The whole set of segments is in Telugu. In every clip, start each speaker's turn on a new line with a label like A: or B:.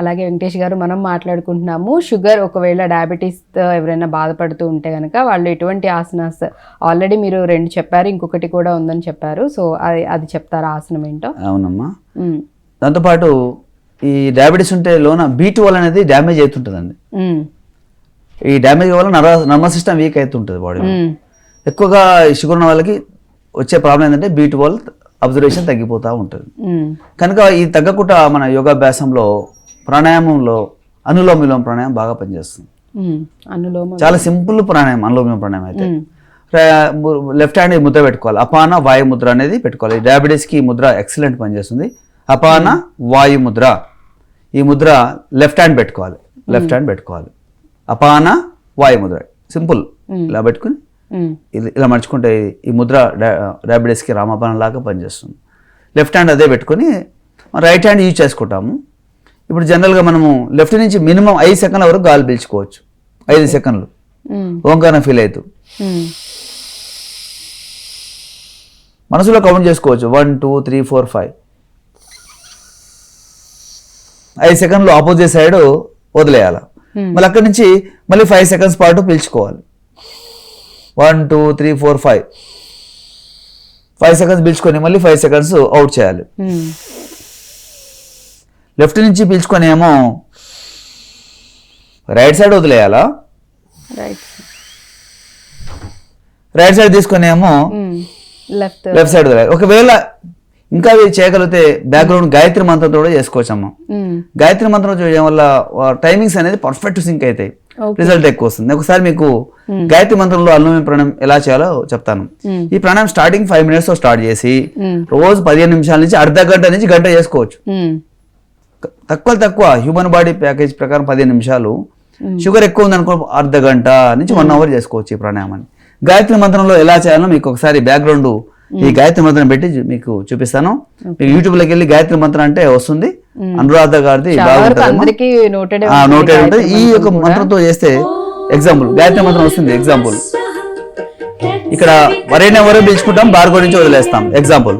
A: అలాగే వెంకటేష్ గారు మనం మాట్లాడుకుంటున్నాము షుగర్ ఒకవేళ డయాబెటీస్ ఎవరైనా బాధపడుతూ ఉంటే కనుక వాళ్ళు ఎటువంటి ఆసనాస్ ఆల్రెడీ మీరు 2 చెప్పారు, ఇంకొకటి కూడా ఉందని చెప్పారు. సో అది చెప్తారా ఆసనం ఏంటో?
B: అవునమ్మా. దాంతోపాటు ఈ డయాబెటీస్ ఉంటే లోన B12 అనేది డ్యామేజ్ అవుతుంటుందండి. ఈ డ్యామేజ్ వల్ల నర్వస్ సిస్టమ్ వీక్ అవుతుంటుంది బాడీలో. ఎక్కువగా షుగర్ ఉన్న వాళ్ళకి వచ్చే ప్రాబ్లం ఏంటంటే B12 అబ్జర్వేషన్ తగ్గిపోతూ ఉంటుంది. కనుక ఈ తగ్గకుండా మన యోగాభ్యాసంలో ప్రాణాయామంలో అనులోమ విలోమ ప్రాణాయామం బాగా పనిచేస్తుంది. చాలా సింపుల్ ప్రాణాయామం అనులోమ విలోమ ప్రాణాయామం అయితే. లెఫ్ట్ హ్యాండ్ ముద్ర పెట్టుకోవాలి, అపాన వాయు ముద్ర అనేది పెట్టుకోవాలి. డయాబెటీస్కి ఈ ముద్ర ఎక్సలెంట్ పనిచేస్తుంది. అపాన వాయు ముద్ర, ఈ ముద్ర లెఫ్ట్ హ్యాండ్ పెట్టుకోవాలి, లెఫ్ట్ హ్యాండ్ పెట్టుకోవాలి. అపాన వాయు ముద్ర సింపుల్ ఇలా పెట్టుకుని ఇలా మర్చుకుంటే ఈ ముద్ర డయాబెటీస్కి రామబాణం లాగా పనిచేస్తుంది. లెఫ్ట్ హ్యాండ్ అదే పెట్టుకొని రైట్ హ్యాండ్ యూజ్ చేసుకుంటాము. ఇప్పుడు జనరల్గా మనము లెఫ్ట్ నుంచి మినిమం 5 సెకండ్ల వరకు గాలి పీల్చుకోవచ్చు. 5 సెకండ్లు ఓంకారం ఫీల్ అవుతూ మనసులో కౌంట్ చేసుకోవచ్చు. 1 2 3 4 5 5 సెకండ్లు ఆపోజిట్ సైడ్ వదిలేయాలి. మళ్ళీ అక్కడి నుంచి మళ్ళీ 5 సెకండ్స్ పాటు పీల్చుకోవాలి. 1 2 3 4 5 5 సెకండ్స్ పీల్చుకొని మళ్ళీ 5 సెకండ్స్ అవుట్ చేయాలి. లెఫ్ట్ నుంచి పీల్చుకొని ఏమో రైట్ సైడ్ వదిలేయాలా, రైట్ సైడ్ తీసుకొని ఏమో లెఫ్ట్ సైడ్ వదిలేయాలి. ఒకవేళ ఇంకా చేయగలిగితే బ్యాక్గ్రౌండ్ గాయత్రి మంత్రంతో కూడా చేసుకోవచ్చమ్మా. గాయత్రి మంత్రం చేయడం వల్ల టైమింగ్స్ అనేది పర్ఫెక్ట్ సింక్ అవుతాయి, రిజల్ట్ ఎక్కువ వస్తుంది. ఒకసారి మీకు గాయత్రి మంత్రంలో అనులోమ ప్రాణాయామం ఎలా చేయాలో చెప్తాను. ఈ ప్రాణాయామం స్టార్టింగ్ 5 minutes తో స్టార్ట్ చేసి రోజు 15 నిమిషాల నుంచి అర్ధ గంట నుంచి గంట చేసుకోవచ్చు. తక్కువ హ్యూమన్ బాడీ ప్యాకేజ్ ప్రకారం 15 నిమిషాలు. షుగర్ ఎక్కువ ఉందనుకో అర్ధ గంట నుంచి 1 hour చేసుకోవచ్చు ఈ ప్రాణాయామాన్ని. గాయత్రి మంత్రంలో ఎలా చేయాలో మీకు ఒకసారి బ్యాక్గ్రౌండ్ ఈ గాయత్రి మంత్రం పెట్టి మీకు చూపిస్తాను. మీకు యూట్యూబ్ లోకి వెళ్ళి గాయత్రి మంత్రం అంటే వస్తుంది. అనురాధ గారిది నోటెడ్ ఉంటుంది. ఈ యొక్క మంత్రంతో చేస్తే ఎగ్జాంపుల్ గాయత్రి మంత్రం వస్తుంది. ఎగ్జాంపుల్ ఇక్కడ వరైన ఎవరో పిలుచుకుంటాం, భార్గవ నుంచి వదిలేస్తాం. ఎగ్జాంపుల్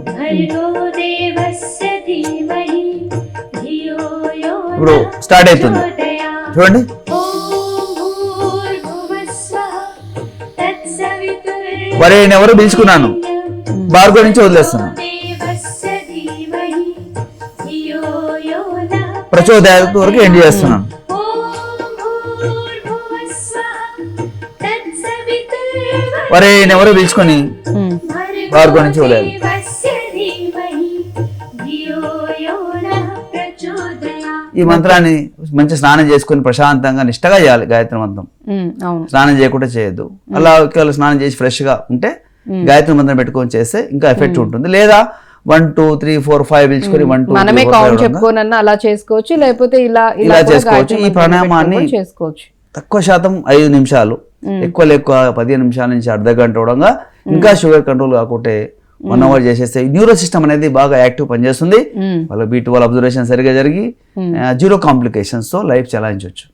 B: ఇప్పుడు స్టార్ట్ అవుతుంది చూడండి. వరైన ఎవరో పిలుచుకున్నాను, భార్గవ నుంచి వదిలేస్తున్నాను. ప్రచోదయాల వరకు ఎండ్ చేస్తున్నాను. వరైన ఎవరో పిలుచుకొని భార్గవ నుంచి వదిలేదు. ఈ మంత్రాన్ని మంచి స్నానం చేసుకుని ప్రశాంతంగా నిష్టగా చేయాలి. గాయత్రి మంత్రం స్నానం చేయకుండా చేయొద్దు. అలా ఒకవేళ స్నానం చేసి ఫ్రెష్ గా ఉంటే గాయత్రి మంత్రం పెట్టుకొని చేస్తే ఇంకా ఎఫెక్ట్ ఉంటుంది. లేదా 1 2 3 4 5 పిలుచుకొని 1 2
A: మనమే కౌంట్ చెప్పుకోనన్నా అలా చేసుకోవచ్చు, లేకపోతే ఇలా
B: చేసుకోవచ్చు. ఈ ప్రాణాయామాన్ని తక్కువ శాతం 5 నిమిషాలు, ఎక్కువ 15 నిమిషాల నుంచి అర్ధ గంట అవడంగా ఇంకా షుగర్ కంట్రోల్ కాకుంటే 1 hour చేసేస్తే న్యూరో సిస్టమ్ అనేది బాగా యాక్టివ్ పనిచేస్తుంది. వాళ్ళ B12 అబ్జర్వేషన్ సరిగా జరిగి 0 కాంప్లికేషన్స్ తో లైఫ్ చలాయించవచ్చు.